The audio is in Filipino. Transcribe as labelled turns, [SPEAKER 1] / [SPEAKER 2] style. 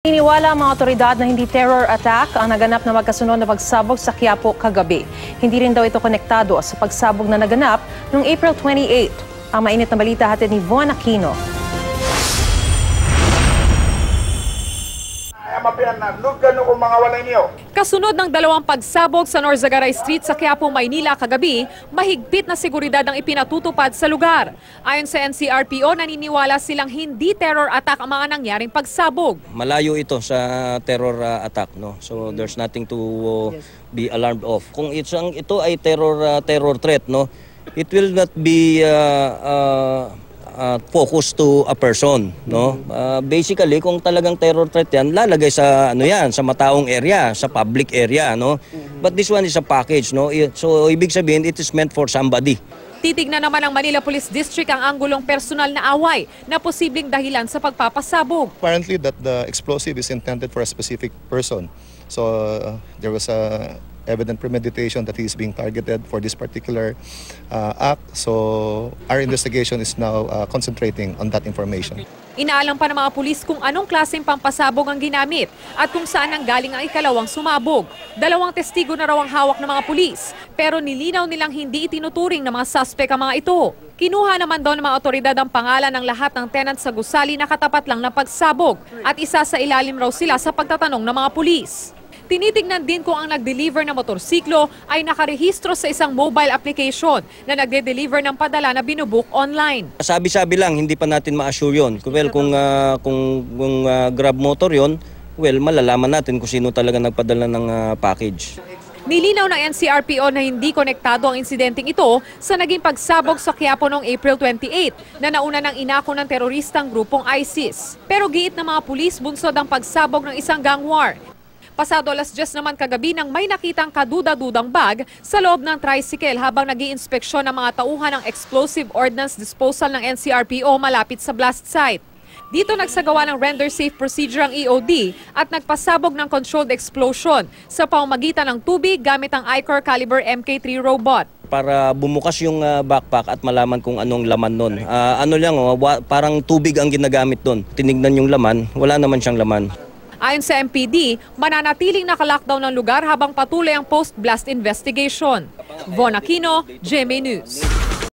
[SPEAKER 1] Iniwala ang mga otoridad na hindi terror attack ang naganap na magkasunod na pagsabog sa Quiapo kagabi. Hindi rin daw ito konektado sa pagsabog na naganap noong April 28. Ang mainit na balita hatid ni Von Aquino.
[SPEAKER 2] Kasunod ng dalawang pagsabog sa Norzagaray Street sa Quiapo, Maynila kagabi, mahigpit na seguridad ang ipinatutupad sa lugar. Ayon sa NCRPO, naniniwala silang hindi terror attack ang mga nangyaring pagsabog.
[SPEAKER 3] Malayo ito sa terror attack, no? So there's nothing to be alarmed of. Kung ito ay terror threat, no? It will not be focus to a person, no? Basically, kung talagang terror threat yan, lalagay sa sa mataong area, sa public area, no? But this one is a package, no? So ibig sabihin, it is meant for somebody.
[SPEAKER 2] Titignan naman ng Manila Police District ang anggulong personal na away na posibleng dahilan sa pagpapasabog.
[SPEAKER 4] Apparently that the explosive is intended for a specific person. So there was a evident premeditation that he is being targeted for this particular act. So our investigation is now concentrating on that information.
[SPEAKER 2] Inaalam pa ng mga pulis kung anong klaseng pampasabog ang ginamit at kung saan nanggaling ang ikalawang sumabog. Dalawang testigo na raw ang hawak ng mga pulis, pero nilinaw nilang hindi itinuturing ng mga suspect ang mga ito. Kinuha naman daw ng mga otoridad ang pangalan ng lahat ng tenant sa gusali na katapat lang ng pagsabog at isa sa ilalim raw sila sa pagtatanong ng mga pulis. Tinitignan din kung ang nag-deliver ng motorsiklo ay nakarehistro sa isang mobile application na nagde-deliver ng padala na binubook online.
[SPEAKER 3] Sabi-sabi lang, hindi pa natin ma-assure yun. Well, kung grab motor yun, well, malalaman natin kung sino talaga nagpadala ng package.
[SPEAKER 2] Nilinaw ng NCRPO na hindi konektado ang insidenteng ito sa naging pagsabog sa Quiapo noong April 28 na nauna ng inako ng teroristang grupong ISIS. Pero giit ng mga pulis, bunsod ang pagsabog ng isang gang war. Pasado alas 10 naman kagabi nang may nakitang kaduda-dudang bag sa loob ng tricycle habang nag-iinspeksyon ng mga tauhan ng Explosive Ordnance Disposal ng NCRPO malapit sa blast site. Dito nagsagawa ng render safe procedure ang EOD at nagpasabog ng controlled explosion sa pamamagitan ng tubig gamit ang ICOR caliber MK3 robot.
[SPEAKER 3] Para bumukas yung backpack at malaman kung anong laman nun. Parang tubig ang ginagamit doon. Tinignan yung laman, wala naman siyang laman.
[SPEAKER 2] Ayon sa MPD, mananatiling naka-lockdown ng lugar habang patuloy ang post-blast investigation. Von Aquino, GMA News.